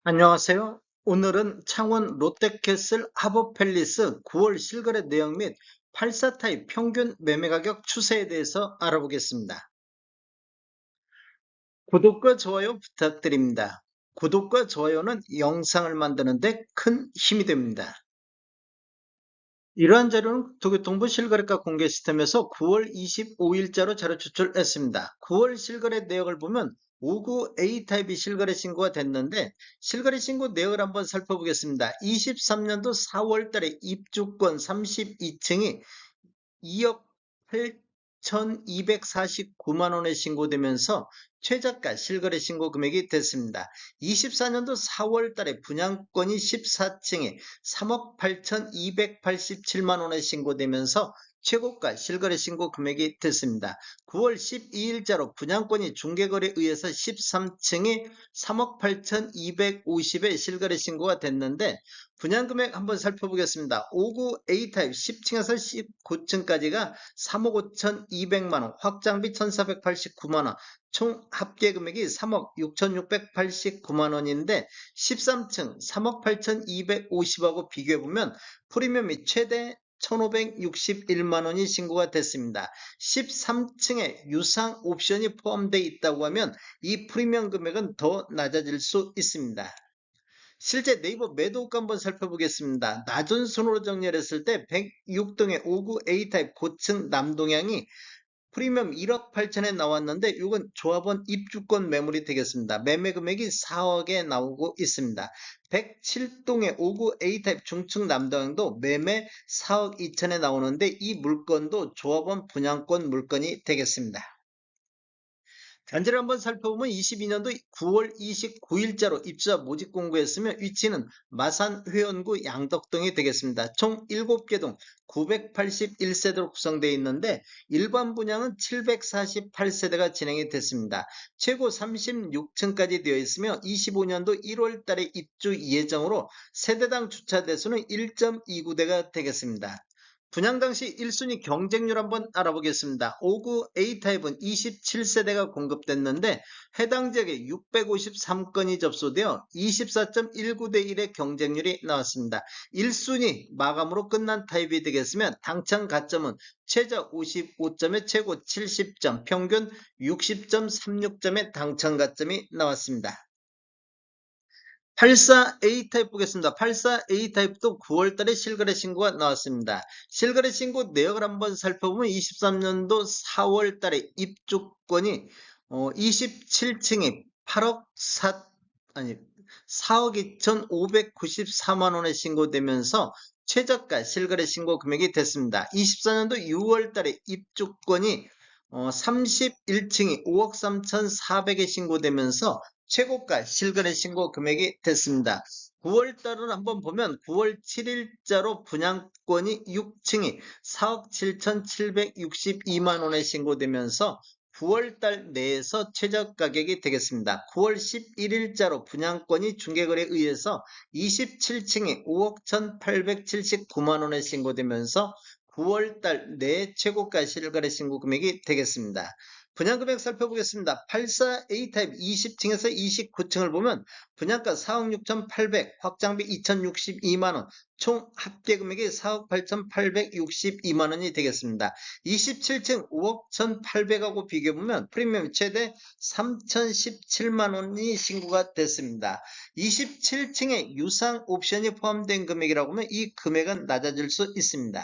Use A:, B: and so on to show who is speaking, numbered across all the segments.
A: 안녕하세요. 오늘은 창원 롯데캐슬 하버팰리스 9월 실거래 내용 및 84타입 평균 매매가격 추세에 대해서 알아보겠습니다. 구독과 좋아요 부탁드립니다. 구독과 좋아요는 영상을 만드는 데 큰 힘이 됩니다. 이러한 자료는 국토교통부 실거래가 공개 시스템에서 9월 25일자로 자료 추출했습니다. 9월 실거래 내역을 보면 59 A타입이 실거래 신고가 됐는데 실거래 신고 내역을 한번 살펴보겠습니다. 23년도 4월 달에 입주권 32층이 2억 8,249만 원에 신고되면서 최저가 실거래 신고 금액이 됐습니다. 24년도 4월 달에 분양권이 14층에 3억 8,287만 원에 신고되면서 최고가 실거래 신고 금액이 됐습니다. 9월 12일자로 분양권이 중개거래에 의해서 13층에 3억 8,250에 실거래 신고가 됐는데 분양금액 한번 살펴보겠습니다. 59 A타입 10층에서 19층까지가 3억 5,200만원, 확장비 1,489만원, 총 합계금액이 3억 6,689만원인데 13층 3억 8,250하고 비교해보면 프리미엄이 최대 1,561만원이 신고가 됐습니다. 13층에 유상 옵션이 포함되어 있다고 하면 이 프리미엄 금액은 더 낮아질 수 있습니다. 실제 네이버 매도가 한번 살펴보겠습니다. 낮은 순으로 정렬했을 때 106동의 59 A타입 고층 남동향이 프리미엄 1억 8천에 나왔는데 이건 조합원 입주권 매물이 되겠습니다. 매매 금액이 4억에 나오고 있습니다. 107동의 59 A타입 중층 남동향도 매매 4억 2천에 나오는데 이 물건도 조합원 분양권 물건이 되겠습니다. 단지를 한번 살펴보면 22년도 9월 29일자로 입주자 모집 공고했으며 위치는 마산 회원구 양덕동이 되겠습니다. 총 7개 동 981세대로 구성되어 있는데 일반 분양은 748세대가 진행이 됐습니다. 최고 36층까지 되어 있으며 25년도 1월 달에 입주 예정으로 세대당 주차 대수는 1.29대가 되겠습니다. 분양 당시 1순위 경쟁률 한번 알아보겠습니다. 59 A타입은 27세대가 공급됐는데 해당 지역에 653건이 접수되어 24.19대 1의 경쟁률이 나왔습니다. 1순위 마감으로 끝난 타입이 되겠으면 당첨 가점은 최저 55점에 최고 70점, 평균 60.36점의 당첨 가점이 나왔습니다. 84A 타입 보겠습니다. 84A 타입도 9월 달에 실거래 신고가 나왔습니다. 실거래 신고 내역을 한번 살펴보면 23년도 4월 달에 입주권이 27층에 8억 4억 2,594만 원에 신고되면서 최저가 실거래 신고 금액이 됐습니다. 24년도 6월 달에 입주권이 31층이 5억 3,400에 신고되면서 최고가 실거래 신고 금액이 됐습니다. 9월달을 한번 보면 9월 7일자로 분양권이 6층이 4억 7,762만 원에 신고되면서 9월달 내에서 최저 가격이 되겠습니다. 9월 11일자로 분양권이 중개거래에 의해서 27층이 5억 1,879만 원에 신고되면서 9월달 내 최고가 실거래 신고 금액이 되겠습니다. 분양금액 살펴보겠습니다. 84A 타입 20층에서 29층을 보면 분양가 4억 6,800, 확장비 2,062만원, 총 합계금액이 4억 8,862만원이 되겠습니다. 27층 5억 1,800하고 비교해보면 프리미엄 최대 3,017만원이 신고가 됐습니다. 27층에 유상 옵션이 포함된 금액이라고 하면 이 금액은 낮아질 수 있습니다.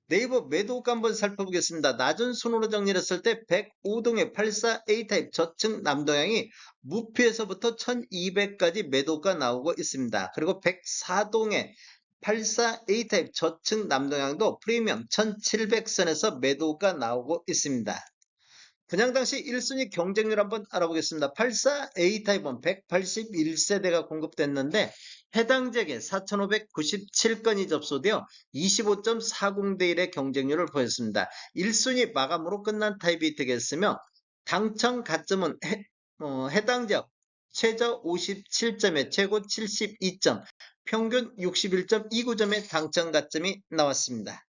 A: 네이버 매도가 한번 살펴보겠습니다. 낮은 순으로 정리했을 때 105동의 84A 타입 저층 남동향이 무피에서부터 1200까지 매도가 나오고 있습니다. 그리고 104동의 84A 타입 저층 남동향도 프리미엄 1700선에서 매도가 나오고 있습니다. 분양 당시 1순위 경쟁률 한번 알아보겠습니다. 84A 타입은 181세대가 공급됐는데 해당 지역에 4,597건이 접수되어 25.40대 1의 경쟁률을 보였습니다. 1순위 마감으로 끝난 타입이 되겠으며 당첨 가점은 해당 지역 최저 57점에 최고 72점, 평균 61.29점의 당첨 가점이 나왔습니다.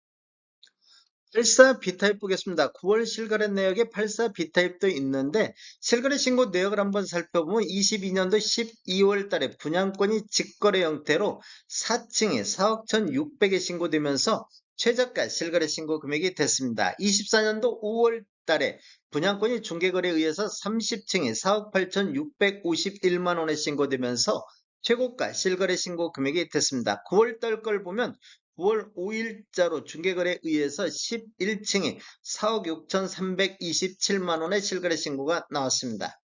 A: 84 B타입 보겠습니다. 9월 실거래 내역에 84 B타입도 있는데 실거래 신고 내역을 한번 살펴보면 22년도 12월 달에 분양권이 직거래 형태로 4층에 4억 1,600에 신고되면서 최저가 실거래 신고 금액이 됐습니다. 24년도 5월 달에 분양권이 중개거래에 의해서 30층에 4억 8,651만 원에 신고되면서 최고가 실거래 신고 금액이 됐습니다. 9월 달 걸 보면 9월 5일자로 중개거래에 의해서 11층에 4억 6,327만 원의 실거래 신고가 나왔습니다.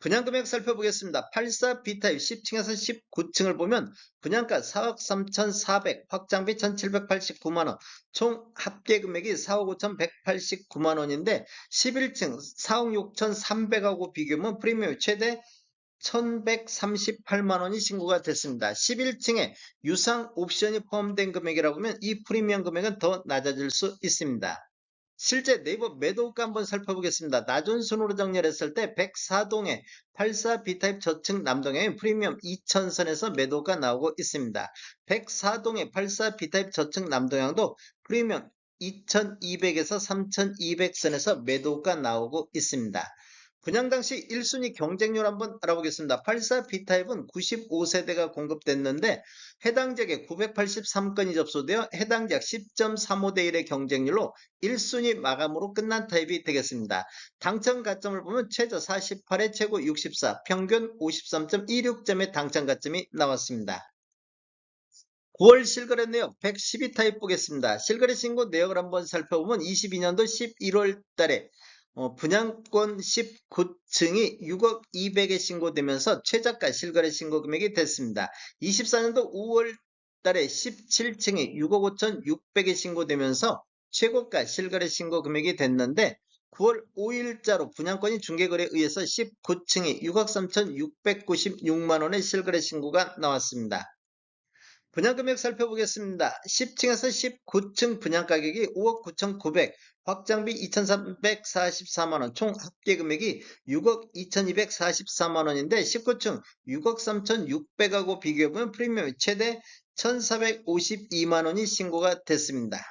A: 분양금액 살펴보겠습니다. 84 B타입 10층에서 19층을 보면 분양가 4억 3,400, 확장비 1,789만원, 총 합계금액이 4억 5,189만원인데 11층 4억 6,300하고 비교하면 프리미엄 최대 1,138만원이 신고가 됐습니다. 11층에 유상 옵션이 포함된 금액이라고 하면 이 프리미엄 금액은 더 낮아질 수 있습니다. 실제 네이버 매도가 한번 살펴보겠습니다. 낮은 순으로 정렬했을 때 104동에 84 B타입 저층 남동의 프리미엄 2,000선에서 매도가 나오고 있습니다. 104동에 84 B타입 저층 남동향도 프리미엄 2,200에서 3,200선에서 매도가 나오고 있습니다. 분양 당시 1순위 경쟁률 한번 알아보겠습니다. 84 B타입은 95세대가 공급됐는데 해당 지역에 983건이 접수되어 해당 지역 10.35대 1의 경쟁률로 1순위 마감으로 끝난 타입이 되겠습니다. 당첨 가점을 보면 최저 48에 최고 64, 평균 53.26점의 당첨 가점이 나왔습니다. 9월 실거래 내역 112타입 보겠습니다. 실거래 신고 내역을 한번 살펴보면 22년도 11월 달에 분양권 19층이 6억 200에 신고되면서 최저가 실거래 신고 금액이 됐습니다. 24년도 5월 달에 17층이 6억 5,600에 신고되면서 최고가 실거래 신고 금액이 됐는데 9월 5일자로 분양권이 중개거래에 의해서 19층이 6억 3,696만 원의 실거래 신고가 나왔습니다. 분양금액 살펴보겠습니다. 10층에서 19층 분양가격이 5억 9,900, 확장비 2,344만원, 총 합계금액이 6억 2,244만원인데 19층 6억 3,600하고 비교해보면 프리미엄이 최대 1,452만원이 신고가 됐습니다.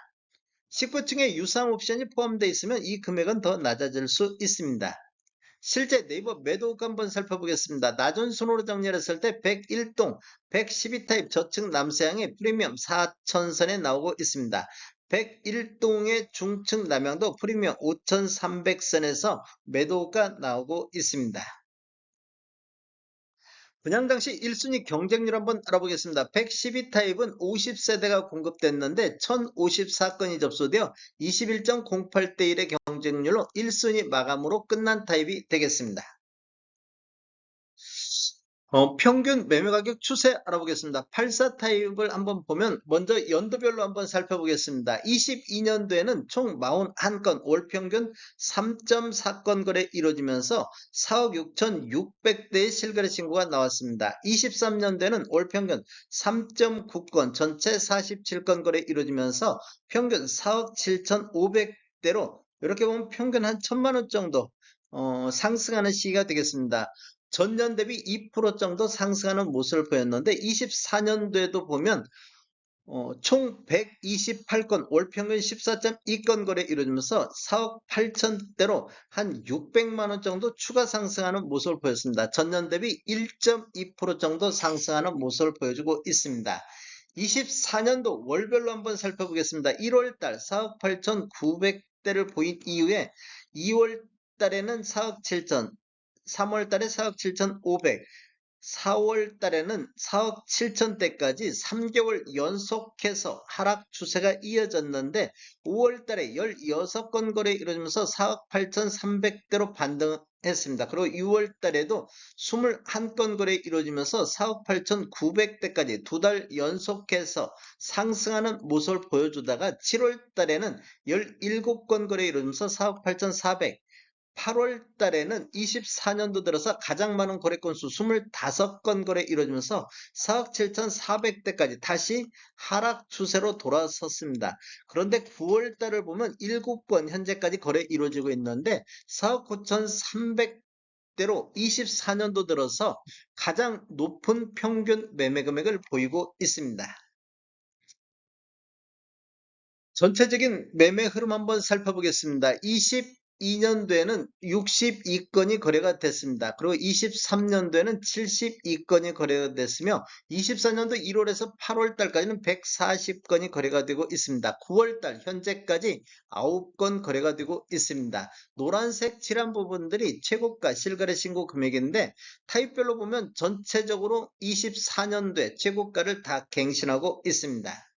A: 19층에 유상 옵션이 포함되어 있으면 이 금액은 더 낮아질 수 있습니다. 실제 네이버 매도가 한번 살펴보겠습니다. 낮은 순으로 정렬했을 때 101동 112타입 저층 남서향의 프리미엄 4,000선에 나오고 있습니다. 101동의 중층 남향도 프리미엄 5,300선에서 매도가 나오고 있습니다. 분양 당시 1순위 경쟁률 한번 알아보겠습니다. 112타입은 50세대가 공급됐는데 1,054건이 접수되어 21.08대 1의 경쟁률로 1순위 마감으로 끝난 타입이 되겠습니다. 평균 매매 가격 추세 알아보겠습니다. 84 타입을 한번 보면 먼저 연도별로 한번 살펴보겠습니다. 22년도에는 총 41건 월 평균 3.4건 거래 이루어지면서 4억 6,600대의 실거래 신고가 나왔습니다. 23년도에는 월 평균 3.9건 전체 47건 거래 이루어지면서 평균 4억 7,500대로 이렇게 보면 평균 한 1,000만 원 정도 상승하는 시기가 되겠습니다. 전년 대비 2% 정도 상승하는 모습을 보였는데 24년도에도 보면 총 128건 월 평균 14.2건 거래 이루어지면서 4억 8천대로 한 600만원 정도 추가 상승하는 모습을 보였습니다. 전년 대비 1.2% 정도 상승하는 모습을 보여주고 있습니다. 24년도 월별로 한번 살펴보겠습니다. 1월달 4억 8,900대를 보인 이후에 2월 달에는 4억 7천, 3월 달에 4억 7,500, 4월 달에는 4억 7천대까지 3개월 연속해서 하락 추세가 이어졌는데 5월 달에 16건 거래 이루어지면서 4억 8,300대로 반등했습니다. 그리고 6월 달에도 21건 거래 이루어지면서 4억 8,900대까지 두 달 연속해서 상승하는 모습을 보여주다가 7월 달에는 17건 거래 이루어지면서 4억 8,400, 8월 달에는 24년도 들어서 가장 많은 거래 건수 25건 거래 이루어지면서 4억 7,400대까지 다시 하락 추세로 돌아섰습니다. 그런데 9월 달을 보면 7건 현재까지 거래 이루어지고 있는데 4억 9,300대로 24년도 들어서 가장 높은 평균 매매 금액을 보이고 있습니다. 전체적인 매매 흐름 한번 살펴보겠습니다. 22년도에는 62건이 거래가 됐습니다. 그리고 23년도에는 72건이 거래가 됐으며 24년도 1월에서 8월 달까지는 140건이 거래가 되고 있습니다. 9월 달 현재까지 9건 거래가 되고 있습니다. 노란색 칠한 부분들이 최고가 실거래 신고 금액인데 타입별로 보면 전체적으로 24년도에 최고가를 다 갱신하고 있습니다.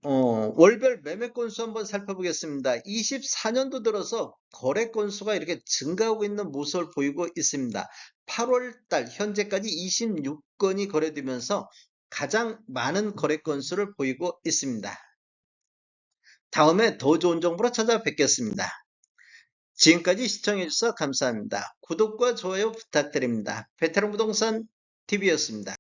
A: 월별 매매 건수 한번 살펴보겠습니다. 24년도 들어서 거래 건수가 이렇게 증가하고 있는 모습을 보이고 있습니다. 8월 달 현재까지 26건이 거래되면서 가장 많은 거래 건수를 보이고 있습니다. 다음에 더 좋은 정보로 찾아뵙겠습니다. 지금까지 시청해주셔서 감사합니다. 구독과 좋아요 부탁드립니다. 베테랑 부동산 TV였습니다.